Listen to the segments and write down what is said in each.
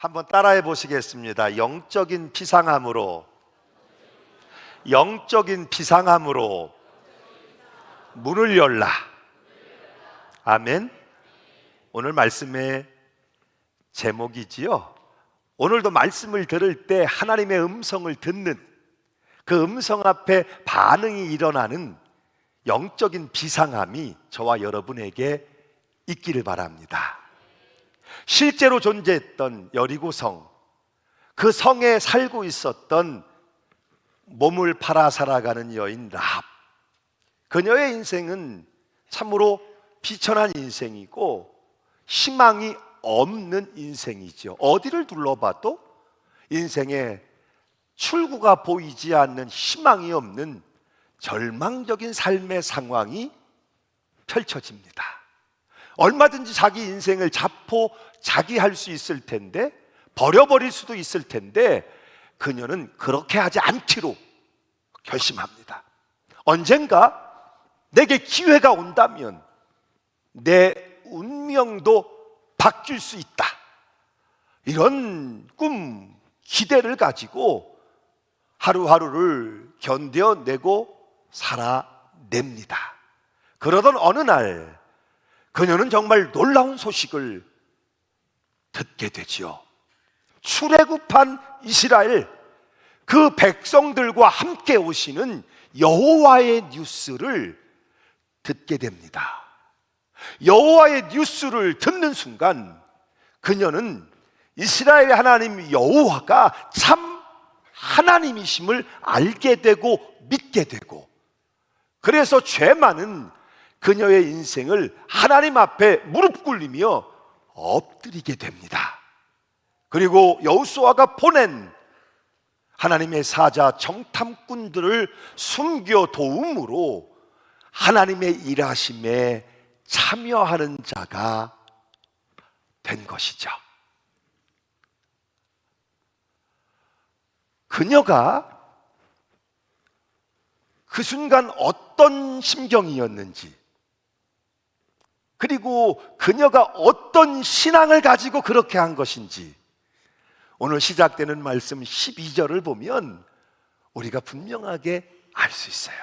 한번 따라해 보시겠습니다. 영적인 비상함으로 문을 열라. 아멘. 오늘 말씀의 제목이지요. 오늘도 말씀을 들을 때 하나님의 음성을 듣는 그 음성 앞에 반응이 일어나는 영적인 비상함이 저와 여러분에게 있기를 바랍니다. 실제로 존재했던 여리고성, 그 성에 살고 있었던 몸을 팔아 살아가는 여인 라합, 그녀의 인생은 참으로 비천한 인생이고 희망이 없는 인생이죠. 어디를 둘러봐도 인생에 출구가 보이지 않는, 희망이 없는 절망적인 삶의 상황이 펼쳐집니다. 얼마든지 자기 인생을 자포자기할 수 있을 텐데, 버려버릴 수도 있을 텐데, 그녀는 그렇게 하지 않기로 결심합니다. 언젠가 내게 기회가 온다면 내 운명도 바뀔 수 있다, 이런 꿈, 기대를 가지고 하루하루를 견뎌내고 살아냅니다. 그러던 어느 날 그녀는 정말 놀라운 소식을 듣게 되지요. 출애굽한 이스라엘, 그 백성들과 함께 오시는 여호와의 뉴스를 듣게 됩니다. 여호와의 뉴스를 듣는 순간 그녀는 이스라엘의 하나님 여호와가 참 하나님이심을 알게 되고 믿게 되고, 그래서 죄 많은 그녀의 인생을 하나님 앞에 무릎 꿇리며 엎드리게 됩니다. 그리고 여호수아가 보낸 하나님의 사자 정탐꾼들을 숨겨 도움으로 하나님의 일하심에 참여하는 자가 된 것이죠. 그녀가 그 순간 어떤 심경이었는지, 그리고 그녀가 어떤 신앙을 가지고 그렇게 한 것인지, 오늘 시작되는 말씀 12절을 보면 우리가 분명하게 알 수 있어요.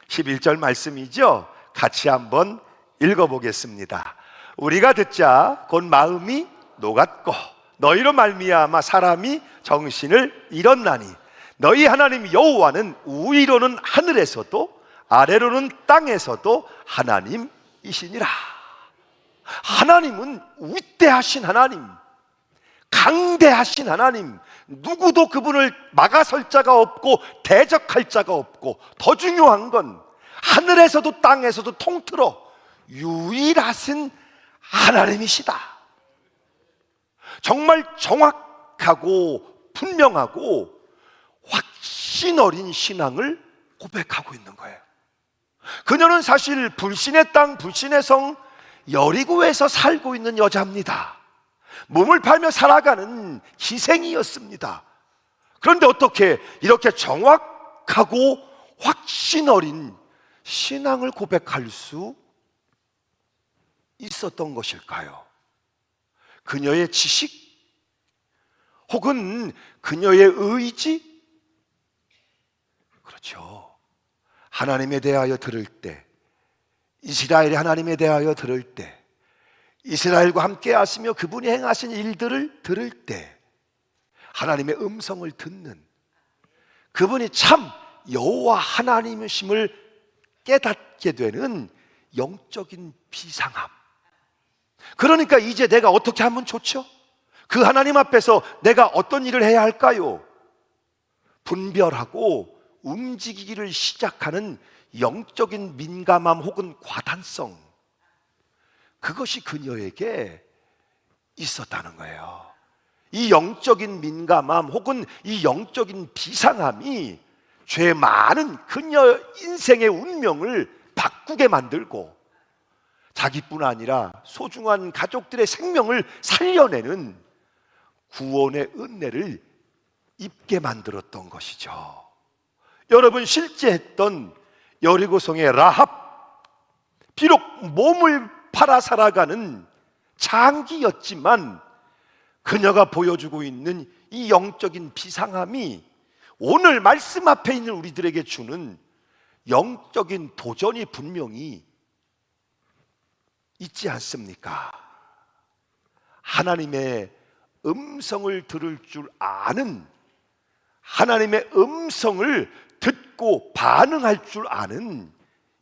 11절 말씀이죠. 같이 한번 읽어보겠습니다. 우리가 듣자 곧 마음이 녹았고 너희로 말미암아 사람이 정신을 잃었나니 너희 하나님 여호와는 위로는 하늘에서도 아래로는 땅에서도 하나님이시니라. 하나님은 위대하신 하나님, 강대하신 하나님, 누구도 그분을 막아설 자가 없고 대적할 자가 없고, 더 중요한 건 하늘에서도 땅에서도 통틀어 유일하신 하나님이시다. 정말 정확하고 분명하고 확신 어린 신앙을 고백하고 있는 거예요. 그녀는 사실 불신의 땅, 불신의 성 여리고에서 살고 있는 여자입니다. 몸을 팔며 살아가는 희생이었습니다. 그런데 어떻게 이렇게 정확하고 확신 어린 신앙을 고백할 수 있었던 것일까요? 그녀의 지식? 혹은 그녀의 의지? 그렇죠. 하나님에 대하여 들을 때, 이스라엘의 하나님에 대하여 들을 때, 이스라엘과 함께 하시며 그분이 행하신 일들을 들을 때 하나님의 음성을 듣는, 그분이 참 여호와 하나님이심을 깨닫게 되는 영적인 비상함. 그러니까 이제 내가 어떻게 하면 좋죠? 그 하나님 앞에서 내가 어떤 일을 해야 할까요? 분별하고 움직이기를 시작하는 영적인 민감함 혹은 과단성, 그것이 그녀에게 있었다는 거예요. 이 영적인 민감함 혹은 이 영적인 비상함이 죄 많은 그녀 인생의 운명을 바꾸게 만들고, 자기뿐 아니라 소중한 가족들의 생명을 살려내는 구원의 은혜를 입게 만들었던 것이죠. 여러분, 실제 했던 여리고성의 라합, 비록 몸을 팔아 살아가는 장기였지만 그녀가 보여주고 있는 이 영적인 비상함이 오늘 말씀 앞에 있는 우리들에게 주는 영적인 도전이 분명히 있지 않습니까? 하나님의 음성을 들을 줄 아는, 하나님의 음성을 듣고 반응할 줄 아는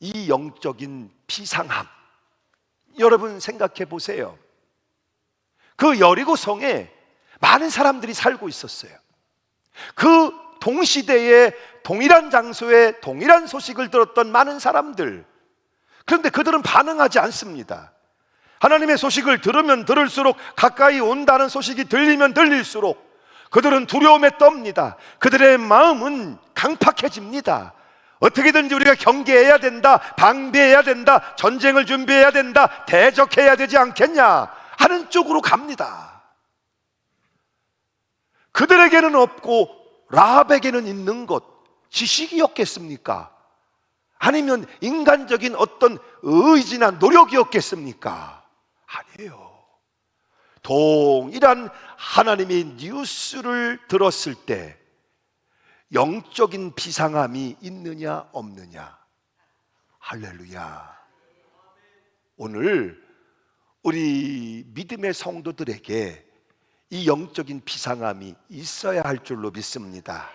이 영적인 비상함. 여러분 생각해 보세요. 그 여리고성에 많은 사람들이 살고 있었어요. 그 동시대에 동일한 장소에 동일한 소식을 들었던 많은 사람들. 그런데 그들은 반응하지 않습니다. 하나님의 소식을 들으면 들을수록, 가까이 온다는 소식이 들리면 들릴수록 그들은 두려움에 떱니다. 그들의 마음은 강팍해집니다. 어떻게든지 우리가 경계해야 된다, 방비해야 된다, 전쟁을 준비해야 된다, 대적해야 되지 않겠냐 하는 쪽으로 갑니다. 그들에게는 없고 라합에게는 있는 것, 지식이었겠습니까? 아니면 인간적인 어떤 의지나 노력이었겠습니까? 아니에요. 동일한 하나님의 뉴스를 들었을 때 영적인 비상함이 있느냐 없느냐. 할렐루야. 오늘 우리 믿음의 성도들에게 이 영적인 비상함이 있어야 할 줄로 믿습니다.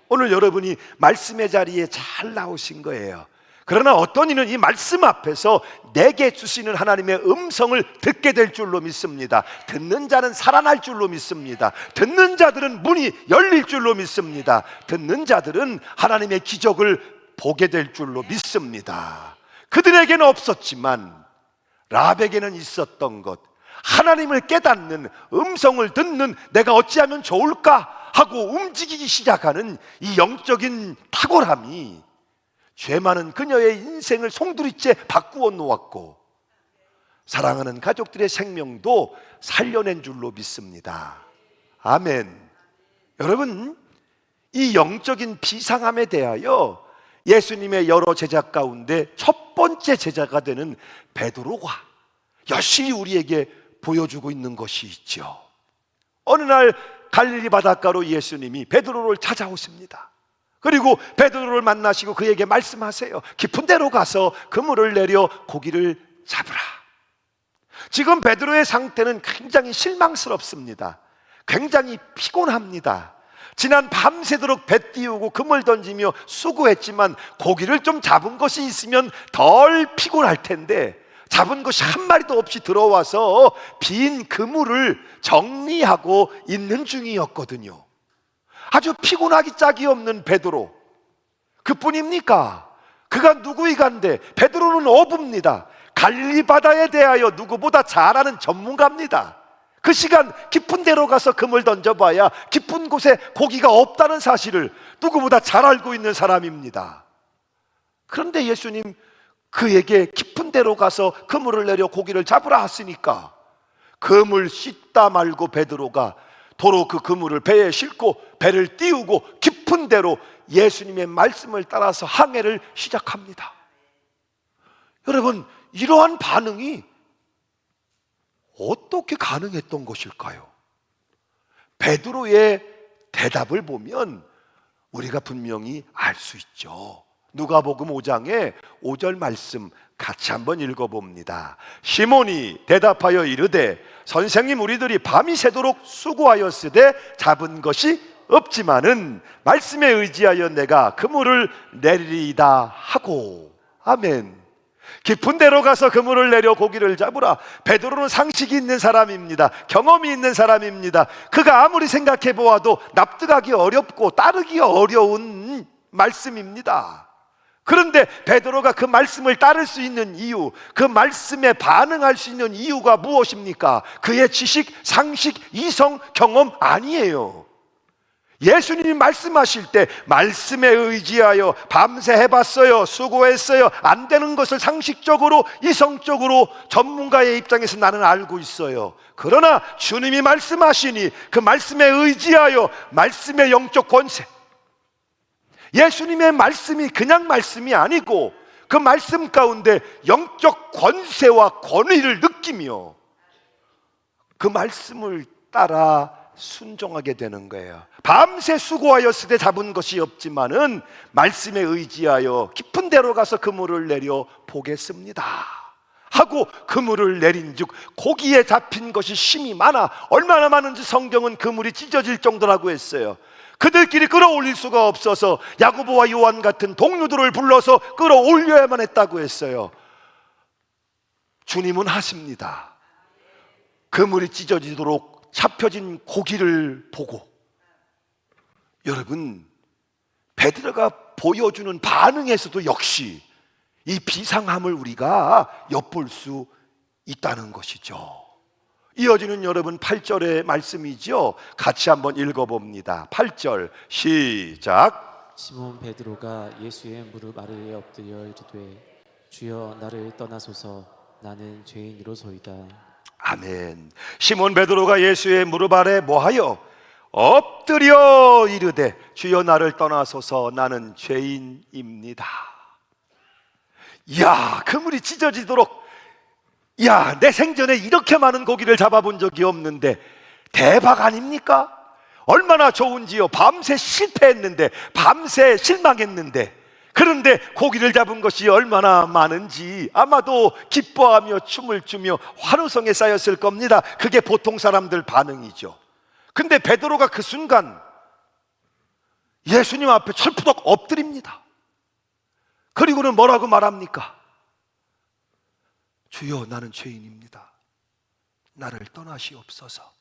오늘 여러분이 말씀의 자리에 잘 나오신 거예요. 그러나 어떤 이는 이 말씀 앞에서 내게 주시는 하나님의 음성을 듣게 될 줄로 믿습니다. 듣는 자는 살아날 줄로 믿습니다. 듣는 자들은 문이 열릴 줄로 믿습니다. 듣는 자들은 하나님의 기적을 보게 될 줄로 믿습니다. 그들에게는 없었지만 라합에게는 있었던 것, 하나님을 깨닫는, 음성을 듣는, 내가 어찌하면 좋을까 하고 움직이기 시작하는 이 영적인 탁월함이 죄 많은 그녀의 인생을 송두리째 바꾸어 놓았고 사랑하는 가족들의 생명도 살려낸 줄로 믿습니다. 아멘. 여러분, 이 영적인 비상함에 대하여 예수님의 여러 제자 가운데 첫 번째 제자가 되는 베드로가 여실히 우리에게 보여주고 있는 것이 있죠. 어느 날 갈릴리 바닷가로 예수님이 베드로를 찾아오십니다. 그리고 베드로를 만나시고 그에게 말씀하세요. 깊은 데로 가서 그물을 내려 고기를 잡으라. 지금 베드로의 상태는 굉장히 실망스럽습니다. 굉장히 피곤합니다. 지난 밤새도록 배 띄우고 그물 던지며 수고했지만 고기를 좀 잡은 것이 있으면 덜 피곤할 텐데 잡은 것이 한 마리도 없이 들어와서 빈 그물을 정리하고 있는 중이었거든요. 아주 피곤하기 짝이 없는 베드로, 그뿐입니까? 그가 누구이간데? 베드로는 어부입니다. 갈릴리 바다에 대하여 누구보다 잘 아는 전문가입니다. 그 시간 깊은 데로 가서 금을 던져봐야 깊은 곳에 고기가 없다는 사실을 누구보다 잘 알고 있는 사람입니다. 그런데 예수님 그에게 깊은 데로 가서 그물을 내려 고기를 잡으라 하시니까 그물 씻다 말고 베드로가 도로 그 그물을 배에 싣고 배를 띄우고 깊은 데로 예수님의 말씀을 따라서 항해를 시작합니다. 여러분, 이러한 반응이 어떻게 가능했던 것일까요? 베드로의 대답을 보면 우리가 분명히 알 수 있죠. 누가복음 5장의 5절 말씀 같이 한번 읽어봅니다. 시몬이 대답하여 이르되 선생님, 우리들이 밤이 새도록 수고하였으되 잡은 것이 없지만은 말씀에 의지하여 내가 그물을 내리리이다 하고. 아멘. 깊은 데로 가서 그물을 내려 고기를 잡으라. 베드로는 상식이 있는 사람입니다. 경험이 있는 사람입니다. 그가 아무리 생각해 보아도 납득하기 어렵고 따르기 어려운 말씀입니다. 그런데 베드로가 그 말씀을 따를 수 있는 이유, 그 말씀에 반응할 수 있는 이유가 무엇입니까? 그의 지식, 상식, 이성, 경험 아니에요. 예수님이 말씀하실 때 말씀에 의지하여 밤새 해봤어요, 수고했어요, 안 되는 것을 상식적으로, 이성적으로 전문가의 입장에서 나는 알고 있어요. 그러나 주님이 말씀하시니 그 말씀에 의지하여 말씀의 영적 권세, 예수님의 말씀이 그냥 말씀이 아니고 그 말씀 가운데 영적 권세와 권위를 느끼며 그 말씀을 따라 순종하게 되는 거예요. 밤새 수고하였으되 잡은 것이 없지만은 말씀에 의지하여 깊은 데로 가서 그물을 내려 보겠습니다 하고 그물을 내린즉 고기에 잡힌 것이 심이 많아, 얼마나 많은지 성경은 그물이 찢어질 정도라고 했어요. 그들끼리 끌어올릴 수가 없어서 야고보와 요한 같은 동료들을 불러서 끌어올려야만 했다고 했어요. 주님은 하십니다. 그물이 찢어지도록 잡혀진 고기를 보고, 여러분, 베드로가 보여주는 반응에서도 역시 이 비상함을 우리가 엿볼 수 있다는 것이죠. 이어지는 여러분 8절의 말씀이죠. 같이 한번 읽어봅니다. 8절 시작. 시몬 베드로가 예수의 무릎 아래에 엎드려 이르되 주여 나를 떠나소서 나는 죄인이로소이다. 아멘. 시몬 베드로가 예수의 무릎 아래 뭐하여 엎드려 이르되 주여 나를 떠나소서 나는 죄인입니다. 야, 그물이 찢어지도록, 야, 내 생전에 이렇게 많은 고기를 잡아본 적이 없는데 대박 아닙니까? 얼마나 좋은지요. 밤새 실패했는데, 밤새 실망했는데, 그런데 고기를 잡은 것이 얼마나 많은지 아마도 기뻐하며 춤을 추며 환호성에 쌓였을 겁니다. 그게 보통 사람들 반응이죠. 근데 베드로가 그 순간 예수님 앞에 철푸덕 엎드립니다. 그리고는 뭐라고 말합니까? 주여 나는 죄인입니다. 나를 떠나시옵소서.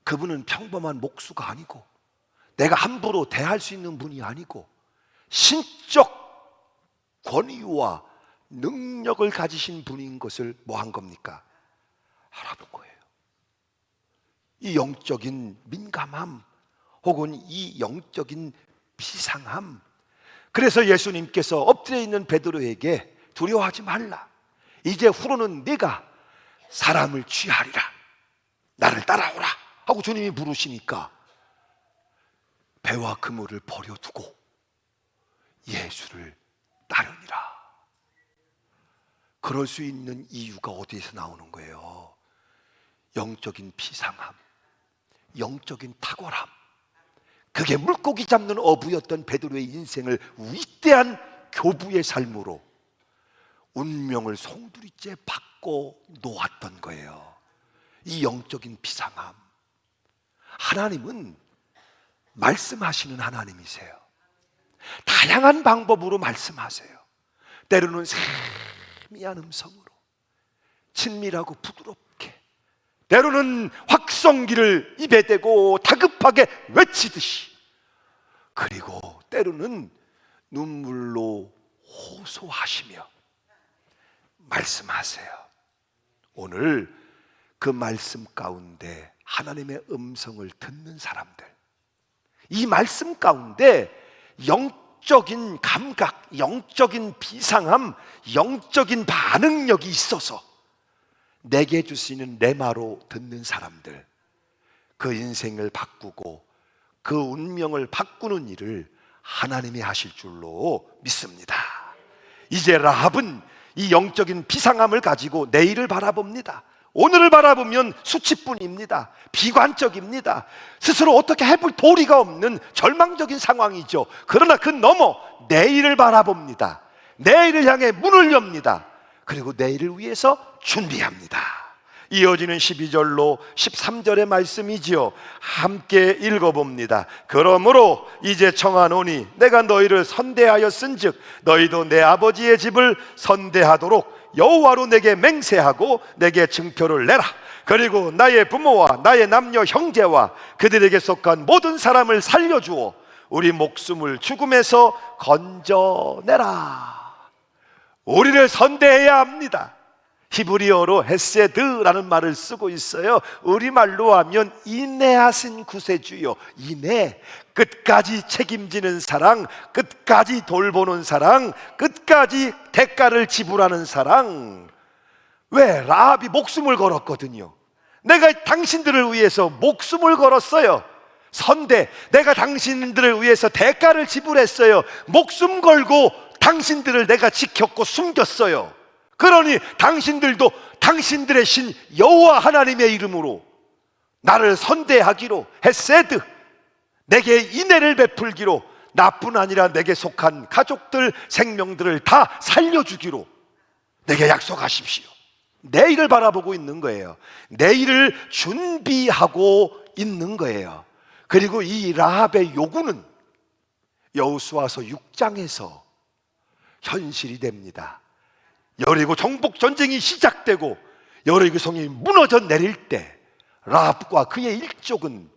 그분은 평범한 목수가 아니고 내가 함부로 대할 수 있는 분이 아니고 신적 권위와 능력을 가지신 분인 것을 뭐 한 겁니까? 알아본 거예요. 이 영적인 민감함 혹은 이 영적인 비상함. 그래서 예수님께서 엎드려 있는 베드로에게 두려워하지 말라, 이제 후로는 네가 사람을 취하리라, 나를 따라오라 하고 주님이 부르시니까 배와 그물을 버려두고 예수를 따르니라. 그럴 수 있는 이유가 어디에서 나오는 거예요? 영적인 비상함, 영적인 탁월함. 그게 물고기 잡는 어부였던 베드로의 인생을 위대한 교부의 삶으로 운명을 송두리째 바꿔 놓았던 거예요. 이 영적인 비상함. 하나님은 말씀하시는 하나님이세요. 다양한 방법으로 말씀하세요. 때로는 세미한 음성으로 친밀하고 부드럽게, 때로는 확성기를 입에 대고 다급하게 외치듯이, 그리고 때로는 눈물로 호소하시며 말씀하세요. 오늘 그 말씀 가운데 하나님의 음성을 듣는 사람들, 이 말씀 가운데 영적인 감각, 영적인 비상함, 영적인 반응력이 있어서 내게 주시는 레마로 듣는 사람들, 그 인생을 바꾸고 그 운명을 바꾸는 일을 하나님이 하실 줄로 믿습니다. 이제 라합은 이 영적인 비상함을 가지고 내일을 바라봅니다. 오늘을 바라보면 수치뿐입니다. 비관적입니다. 스스로 어떻게 해볼 도리가 없는 절망적인 상황이죠. 그러나 그 너머 내일을 바라봅니다. 내일을 향해 문을 엽니다. 그리고 내일을 위해서 준비합니다. 이어지는 12절로 13절의 말씀이지요. 함께 읽어봅니다. 그러므로 이제 청하노니 내가 너희를 선대하였은즉 너희도 내 아버지의 집을 선대하도록 여호와로 내게 맹세하고 내게 증표를 내라. 그리고 나의 부모와 나의 남녀 형제와 그들에게 속한 모든 사람을 살려주어 우리 목숨을 죽음에서 건져내라. 우리를 선대해야 합니다. 히브리어로 헤세드라는 말을 쓰고 있어요. 우리말로 하면 인내하신 구세주요. 인내, 끝까지 책임지는 사랑, 끝까지 돌보는 사랑, 끝까지 대가를 지불하는 사랑. 왜? 라합이 목숨을 걸었거든요. 내가 당신들을 위해서 목숨을 걸었어요. 선대, 내가 당신들을 위해서 대가를 지불했어요. 목숨 걸고 당신들을 내가 지켰고 숨겼어요. 그러니 당신들도 당신들의 신 여호와 하나님의 이름으로 나를 선대하기로, 헤세드, 내게 인애를 베풀기로, 나뿐 아니라 내게 속한 가족들 생명들을 다 살려주기로 내게 약속하십시오. 내일을 바라보고 있는 거예요. 내일을 준비하고 있는 거예요. 그리고 이 라합의 요구는 여호수아서 6장에서 현실이 됩니다. 여리고 정복 전쟁이 시작되고 여리고 성이 무너져 내릴 때 라합과 그의 일족은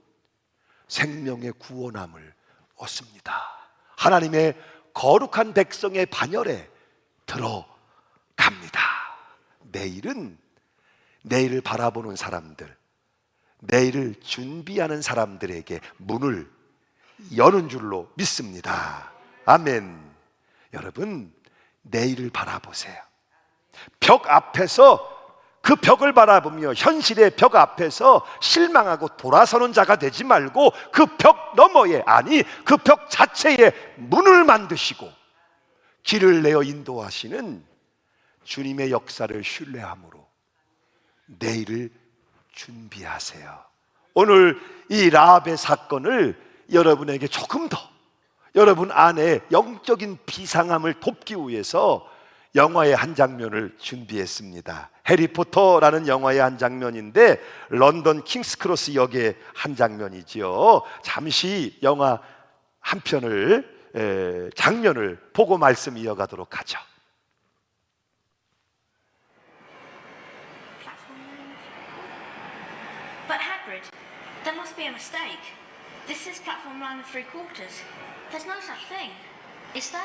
생명의 구원함을 얻습니다. 하나님의 거룩한 백성의 반열에 들어갑니다. 내일은 내일을 바라보는 사람들, 내일을 준비하는 사람들에게 문을 여는 줄로 믿습니다. 아멘. 여러분, 내일을 바라보세요. 벽 앞에서, 그 벽을 바라보며 현실의 벽 앞에서 실망하고 돌아서는 자가 되지 말고 그 벽 너머에, 아니 그 벽 자체에 문을 만드시고 길을 내어 인도하시는 주님의 역사를 신뢰함으로 내일을 준비하세요. 오늘 이 라합의 사건을 여러분에게 조금 더 여러분 안에 영적인 비상함을 돕기 위해서 영화의 한 장면을 준비했습니다. 해리포터라는 영화의 한 장면인데 런던 킹스크로스 역의 한 장면이지요. 잠시 영화 한 편을 장면을 보고 말씀 이어가도록 하죠. But Hagrid, there must be a mistake. This is platform 9 3/4. There's no such thing. Is there?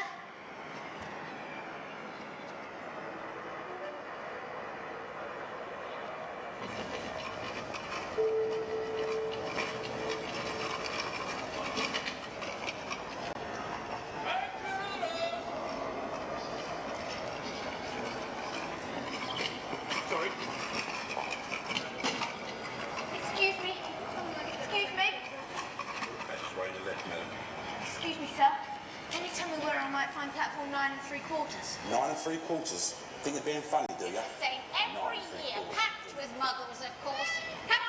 Excuse me. Excuse me. Excuse me, sir. Can you tell me where I might find platform 9 3/4? 9 3/4. Think you're being funny, do you? Same every year, packed with muggles, of course. Come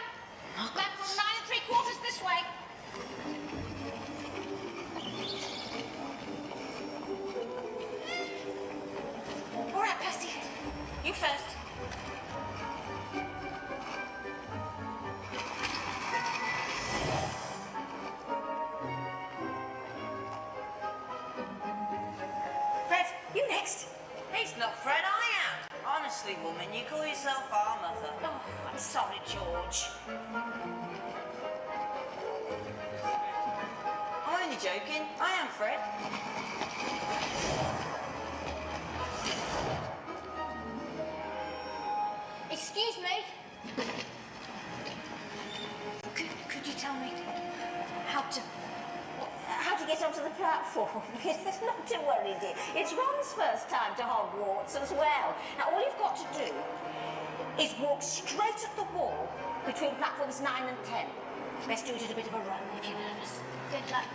on, platform 9 3/4 this way. All right, Percy. You first. Fred, you next. It's not Fred, I am. Honestly, woman, you call yourself our mother. Oh, I'm sorry, George. I'm only joking. I am Fred. Excuse me. Could you tell me how to get onto the platform? Not to worry, dear. It's Ron's first time to Hogwarts as well. Now, all you've got to do is walk straight at the wall between platforms 9 and 10. Best do it at a bit of a run if you're nervous. Good luck.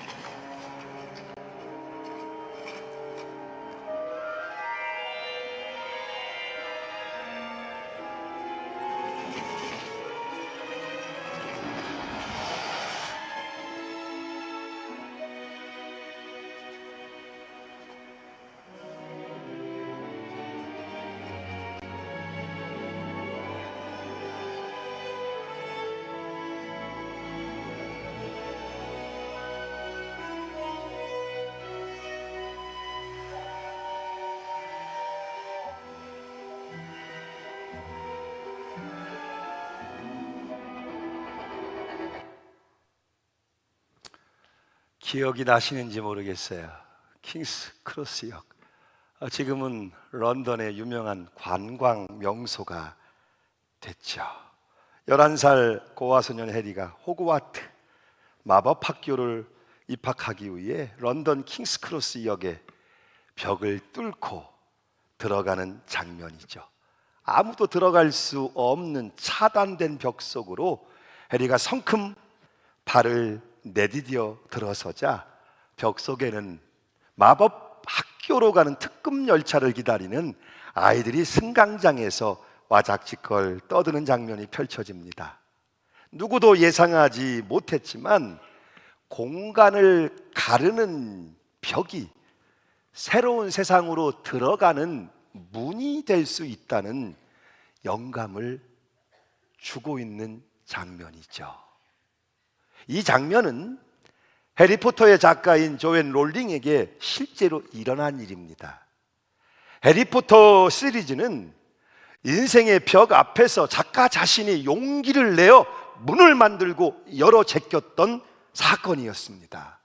기억이 나시는지 모르겠어요. 킹스 크로스역. 지금은 런던의 유명한 관광 명소가 됐죠. 11살 고아소년 해리가 호그와트 마법 학교를 입학하기 위해 런던 킹스 크로스역의 벽을 뚫고 들어가는 장면이죠. 아무도 들어갈 수 없는 차단된 벽 속으로 해리가 성큼 발을 내디뎌 들어서자 벽 속에는 마법 학교로 가는 특급 열차를 기다리는 아이들이 승강장에서 와작지껄 떠드는 장면이 펼쳐집니다. 누구도 예상하지 못했지만 공간을 가르는 벽이 새로운 세상으로 들어가는 문이 될 수 있다는 영감을 주고 있는 장면이죠. 이 장면은 해리포터의 작가인 조앤 롤링에게 실제로 일어난 일입니다. 해리포터 시리즈는 인생의 벽 앞에서 작가 자신이 용기를 내어 문을 만들고 열어 제꼈던 사건이었습니다.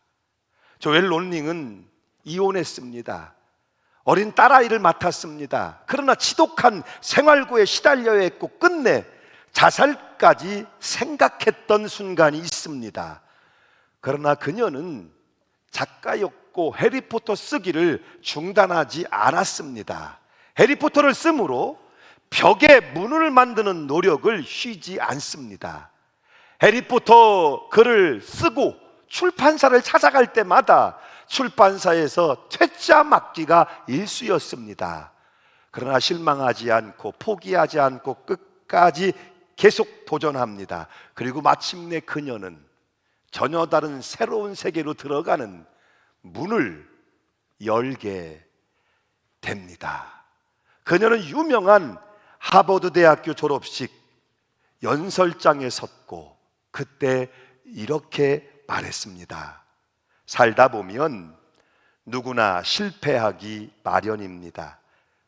조앤 롤링은 이혼했습니다. 어린 딸아이를 맡았습니다. 그러나 지독한 생활고에 시달려야 했고 끝내 자살까지 생각했던 순간이 있습니다. 그러나 그녀는 작가였고 해리포터 쓰기를 중단하지 않았습니다. 해리포터를 쓰므로 벽에 문을 만드는 노력을 쉬지 않습니다. 해리포터 글을 쓰고 출판사를 찾아갈 때마다 출판사에서 퇴짜 맞기가 일쑤였습니다. 그러나 실망하지 않고 포기하지 않고 끝까지 계속 도전합니다. 그리고 마침내 그녀는 전혀 다른 새로운 세계로 들어가는 문을 열게 됩니다. 그녀는 유명한 하버드 대학교 졸업식 연설장에 섰고 그때 이렇게 말했습니다. 살다 보면 누구나 실패하기 마련입니다.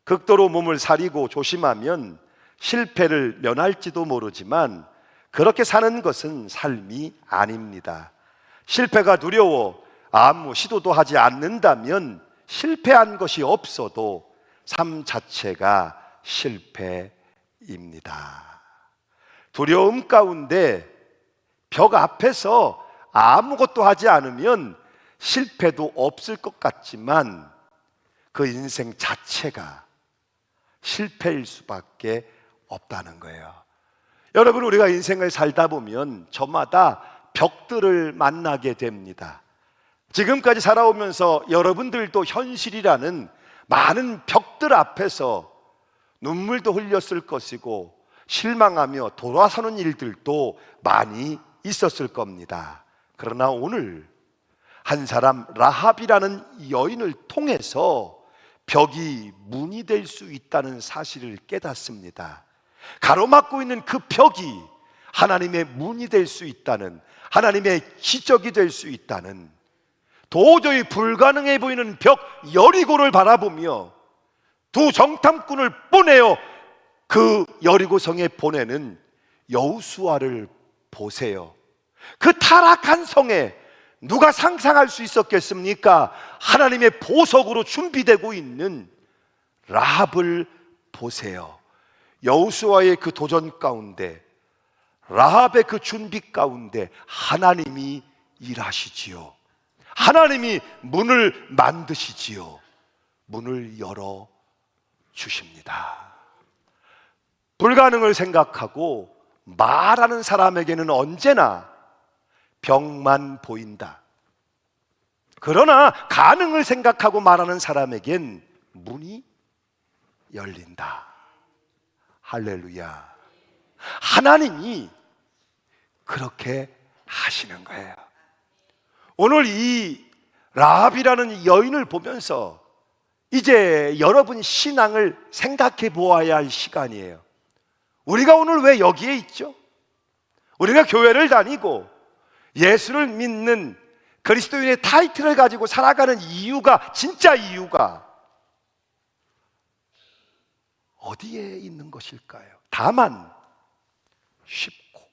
극도로 몸을 사리고 조심하면 실패를 면할지도 모르지만 그렇게 사는 것은 삶이 아닙니다. 실패가 두려워 아무 시도도 하지 않는다면 실패한 것이 없어도 삶 자체가 실패입니다. 두려움 가운데 벽 앞에서 아무것도 하지 않으면 실패도 없을 것 같지만 그 인생 자체가 실패일 수밖에 없다는 거예요. 여러분, 우리가 인생을 살다 보면 저마다 벽들을 만나게 됩니다. 지금까지 살아오면서 여러분들도 현실이라는 많은 벽들 앞에서 눈물도 흘렸을 것이고 실망하며 돌아서는 일들도 많이 있었을 겁니다. 그러나 오늘 한 사람 라합이라는 여인을 통해서 벽이 문이 될 수 있다는 사실을 깨닫습니다. 가로막고 있는 그 벽이 하나님의 문이 될 수 있다는, 하나님의 기적이 될 수 있다는, 도저히 불가능해 보이는 벽 여리고를 바라보며 두 정탐꾼을 보내어 그 여리고성에 보내는 여호수아를 보세요. 그 타락한 성에 누가 상상할 수 있었겠습니까? 하나님의 보석으로 준비되고 있는 라합을 보세요. 여호수아의 그 도전 가운데, 라합의 그 준비 가운데 하나님이 일하시지요. 하나님이 문을 만드시지요. 문을 열어 주십니다. 불가능을 생각하고 말하는 사람에게는 언제나 벽만 보인다. 그러나 가능을 생각하고 말하는 사람에겐 문이 열린다. 할렐루야. 하나님이 그렇게 하시는 거예요. 오늘 이 라합이라는 여인을 보면서 이제 여러분 신앙을 생각해 보아야 할 시간이에요. 우리가 오늘 왜 여기에 있죠? 우리가 교회를 다니고 예수를 믿는 그리스도인의 타이틀을 가지고 살아가는 이유가, 진짜 이유가 어디에 있는 것일까요? 다만 쉽고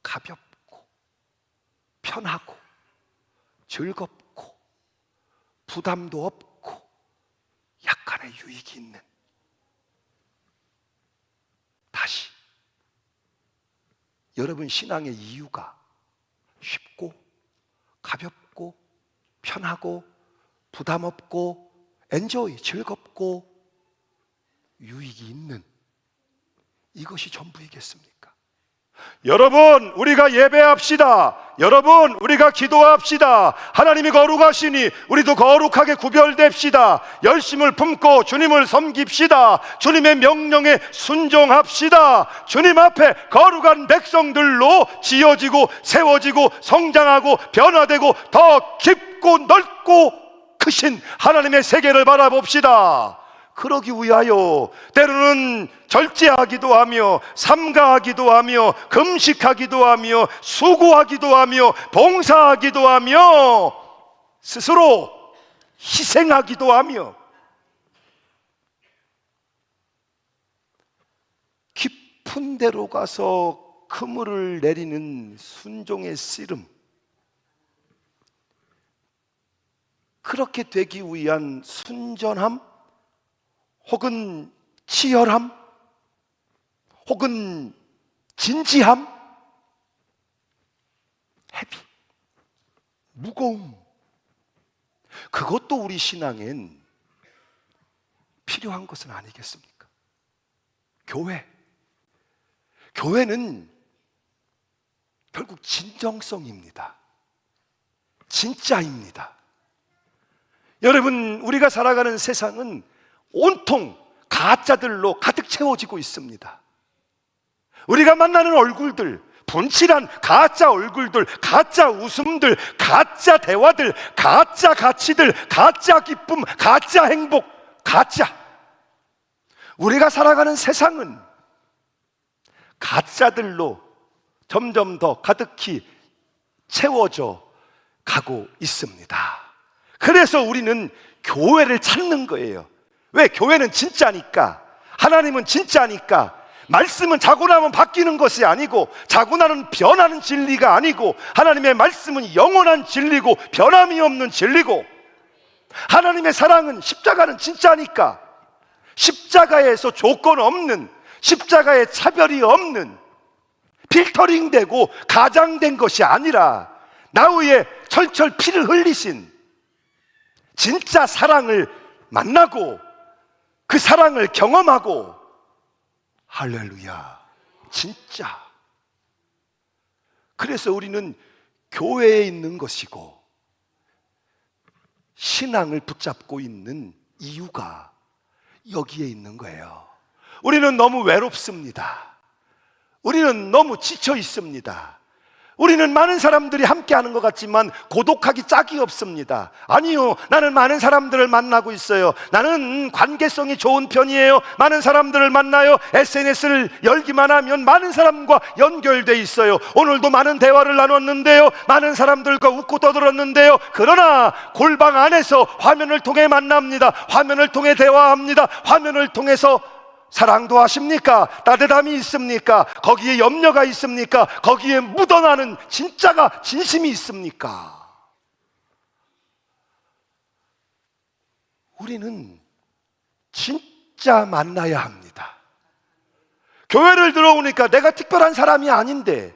가볍고 편하고 즐겁고 부담도 없고 약간의 유익이 있는, 다시 여러분 신앙의 이유가 쉽고 가볍고 편하고 부담 없고 엔조이, 즐겁고 유익이 있는, 이것이 전부이겠습니까? 여러분, 우리가 예배합시다. 여러분, 우리가 기도합시다. 하나님이 거룩하시니 우리도 거룩하게 구별됩시다. 열심을 품고 주님을 섬깁시다. 주님의 명령에 순종합시다. 주님 앞에 거룩한 백성들로 지어지고 세워지고 성장하고 변화되고 더 깊고 넓고 크신 하나님의 세계를 바라봅시다. 그러기 위하여 때로는 절제하기도 하며 삼가하기도 하며 금식하기도 하며 수고하기도 하며 봉사하기도 하며 스스로 희생하기도 하며 깊은 데로 가서 그물을 내리는 순종의 씨름, 그렇게 되기 위한 순전함 혹은 치열함 혹은 진지함, 헤비, 무거움, 그것도 우리 신앙엔 필요한 것은 아니겠습니까? 교회는 결국 진정성입니다. 진짜입니다. 여러분, 우리가 살아가는 세상은 온통 가짜들로 가득 채워지고 있습니다. 우리가 만나는 얼굴들, 분칠한 가짜 얼굴들, 가짜 웃음들, 가짜 대화들, 가짜 가치들, 가짜 기쁨, 가짜 행복, 가짜. 우리가 살아가는 세상은 가짜들로 점점 더 가득히 채워져 가고 있습니다. 그래서 우리는 교회를 찾는 거예요. 왜? 교회는 진짜니까, 하나님은 진짜니까. 말씀은 자고 나면 바뀌는 것이 아니고, 자고 나면 변하는 진리가 아니고, 하나님의 말씀은 영원한 진리고 변함이 없는 진리고, 하나님의 사랑은, 십자가는 진짜니까, 십자가에서 조건 없는, 십자가에 차별이 없는, 필터링되고 가장된 것이 아니라 나 위에 철철 피를 흘리신 진짜 사랑을 만나고 그 사랑을 경험하고, 할렐루야, 진짜. 그래서 우리는 교회에 있는 것이고 신앙을 붙잡고 있는 이유가 여기에 있는 거예요. 우리는 너무 외롭습니다. 우리는 너무 지쳐 있습니다. 우리는 많은 사람들이 함께 하는 것 같지만 고독하기 짝이 없습니다. 아니요, 나는 많은 사람들을 만나고 있어요. 나는 관계성이 좋은 편이에요. 많은 사람들을 만나요. SNS를 열기만 하면 많은 사람과 연결돼 있어요. 오늘도 많은 대화를 나눴는데요, 많은 사람들과 웃고 떠들었는데요, 그러나 골방 안에서 화면을 통해 만납니다. 화면을 통해 대화합니다. 화면을 통해서 사랑도 하십니까? 따뜻함이 있습니까? 거기에 염려가 있습니까? 거기에 묻어나는 진짜가, 진심이 있습니까? 우리는 진짜 만나야 합니다. 교회를 들어오니까 내가 특별한 사람이 아닌데,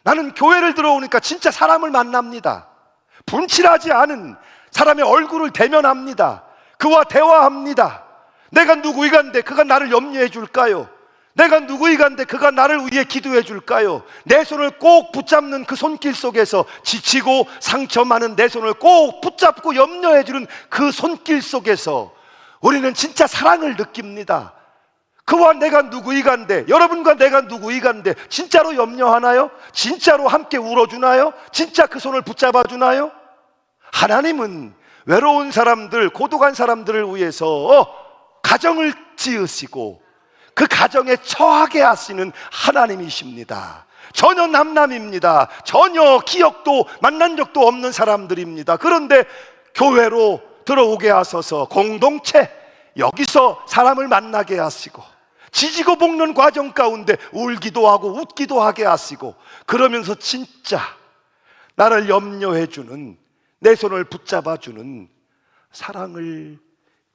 나는 교회를 들어오니까 진짜 사람을 만납니다. 분칠하지 않은 사람의 얼굴을 대면합니다. 그와 대화합니다. 내가 누구이간데 그가 나를 염려해 줄까요? 내가 누구이간데 그가 나를 위해 기도해 줄까요? 내 손을 꼭 붙잡는 그 손길 속에서 지치고 상처 많은 내 손을 꼭 붙잡고 염려해 주는 그 손길 속에서 우리는 진짜 사랑을 느낍니다. 그와 내가 누구이간데, 여러분과 내가 누구이간데 진짜로 염려하나요? 진짜로 함께 울어주나요? 진짜 그 손을 붙잡아 주나요? 하나님은 외로운 사람들, 고독한 사람들을 위해서 가정을 지으시고 그 가정에 처하게 하시는 하나님이십니다. 전혀 남남입니다. 전혀 기억도 만난 적도 없는 사람들입니다. 그런데 교회로 들어오게 하셔서 공동체, 여기서 사람을 만나게 하시고 지지고 볶는 과정 가운데 울기도 하고 웃기도 하게 하시고, 그러면서 진짜 나를 염려해주는, 내 손을 붙잡아주는 사랑을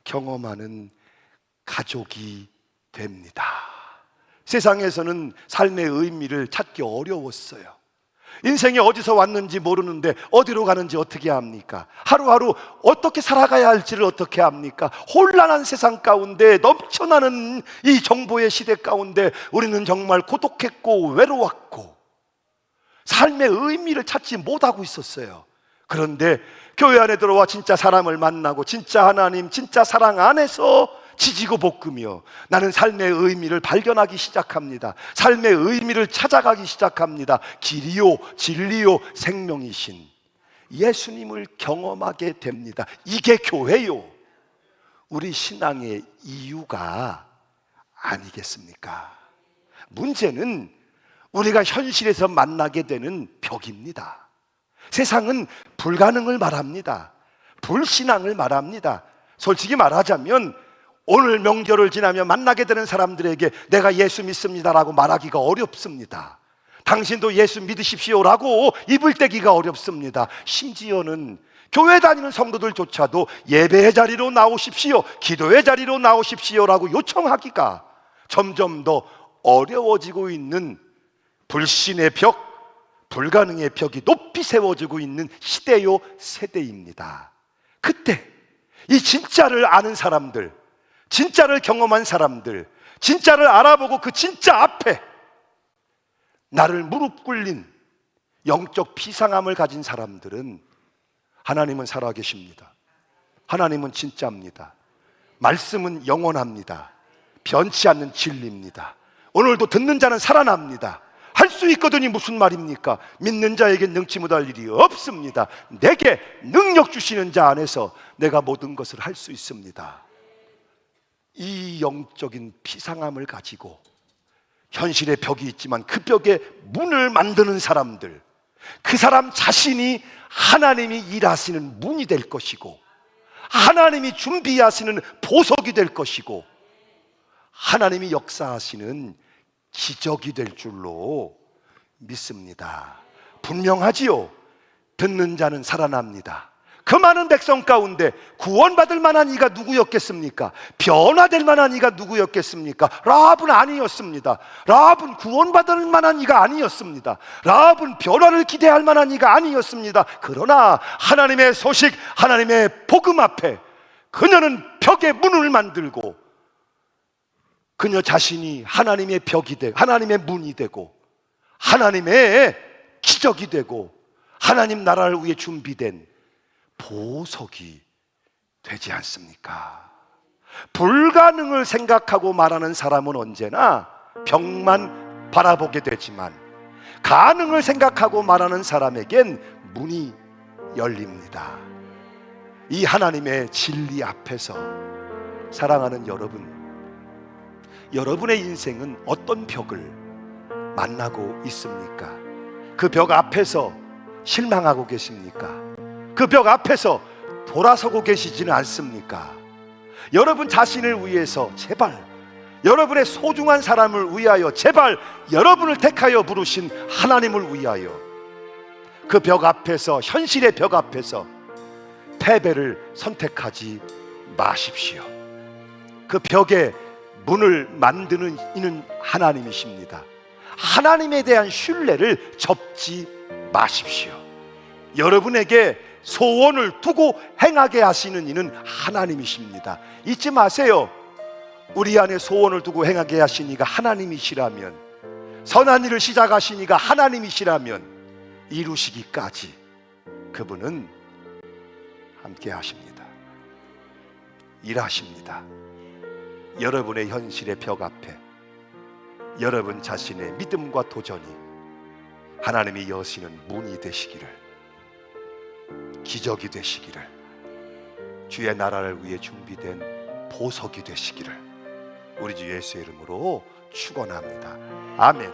경험하는 가족이 됩니다. 세상에서는 삶의 의미를 찾기 어려웠어요. 인생이 어디서 왔는지 모르는데 어디로 가는지 어떻게 합니까? 하루하루 어떻게 살아가야 할지를 어떻게 합니까? 혼란한 세상 가운데, 넘쳐나는 이 정보의 시대 가운데 우리는 정말 고독했고 외로웠고 삶의 의미를 찾지 못하고 있었어요. 그런데 교회 안에 들어와 진짜 사람을 만나고 진짜 하나님, 진짜 사랑 안에서 지지고 볶으며 나는 삶의 의미를 발견하기 시작합니다. 삶의 의미를 찾아가기 시작합니다. 길이요 진리요 생명이신 예수님을 경험하게 됩니다. 이게 교회요, 우리 신앙의 이유가 아니겠습니까? 문제는 우리가 현실에서 만나게 되는 벽입니다. 세상은 불가능을 말합니다. 불신앙을 말합니다. 솔직히 말하자면 오늘 명절을 지나며 만나게 되는 사람들에게 내가 예수 믿습니다라고 말하기가 어렵습니다. 당신도 예수 믿으십시오라고 입을 떼기가 어렵습니다. 심지어는 교회 다니는 성도들조차도 예배의 자리로 나오십시오, 기도의 자리로 나오십시오라고 요청하기가 점점 더 어려워지고 있는 불신의 벽, 불가능의 벽이 높이 세워지고 있는 시대요 세대입니다. 그때 이 진짜를 아는 사람들, 진짜를 경험한 사람들, 진짜를 알아보고 그 진짜 앞에 나를 무릎 꿇린 영적 비상함을 가진 사람들은 하나님은 살아계십니다. 하나님은 진짜입니다. 말씀은 영원합니다. 변치 않는 진리입니다. 오늘도 듣는 자는 살아납니다. 할 수 있거든이 무슨 말입니까? 믿는 자에게 능치 못할 일이 없습니다. 내게 능력 주시는 자 안에서 내가 모든 것을 할 수 있습니다. 이 영적인 비상함을 가지고 현실의 벽이 있지만 그 벽에 문을 만드는 사람들, 그 사람 자신이 하나님이 일하시는 문이 될 것이고 하나님이 준비하시는 보석이 될 것이고 하나님이 역사하시는 기적이 될 줄로 믿습니다. 분명하지요. 듣는 자는 살아납니다. 그 많은 백성 가운데 구원받을 만한 이가 누구였겠습니까? 변화될 만한 이가 누구였겠습니까? 라합은 아니었습니다. 라합은 구원받을 만한 이가 아니었습니다. 라합은 변화를 기대할 만한 이가 아니었습니다. 그러나 하나님의 소식, 하나님의 복음 앞에 그녀는 벽에 문을 만들고 그녀 자신이 하나님의 벽이 되고 하나님의 문이 되고 하나님의 기적이 되고 하나님 나라를 위해 준비된 보석이 되지 않습니까? 불가능을 생각하고 말하는 사람은 언제나 벽만 바라보게 되지만 가능을 생각하고 말하는 사람에겐 문이 열립니다. 이 하나님의 진리 앞에서 사랑하는 여러분, 여러분의 인생은 어떤 벽을 만나고 있습니까? 그 벽 앞에서 실망하고 계십니까? 그 벽 앞에서 돌아서고 계시지는 않습니까? 여러분 자신을 위해서 제발, 여러분의 소중한 사람을 위하여 제발, 여러분을 택하여 부르신 하나님을 위하여 그 벽 앞에서, 현실의 벽 앞에서 패배를 선택하지 마십시오. 그 벽에 문을 만드는 이는 하나님이십니다. 하나님에 대한 신뢰를 접지 마십시오. 여러분에게 소원을 두고 행하게 하시는 이는 하나님이십니다. 잊지 마세요. 우리 안에 소원을 두고 행하게 하신 이가 하나님이시라면, 선한 일을 시작하신 이가 하나님이시라면 이루시기까지 그분은 함께 하십니다. 일하십니다. 여러분의 현실의 벽 앞에 여러분 자신의 믿음과 도전이 하나님이 여시는 문이 되시기를, 기적이 되시기를, 주의 나라를 위해 준비된 보석이 되시기를 우리 주 예수의 이름으로 축원합니다. 아멘.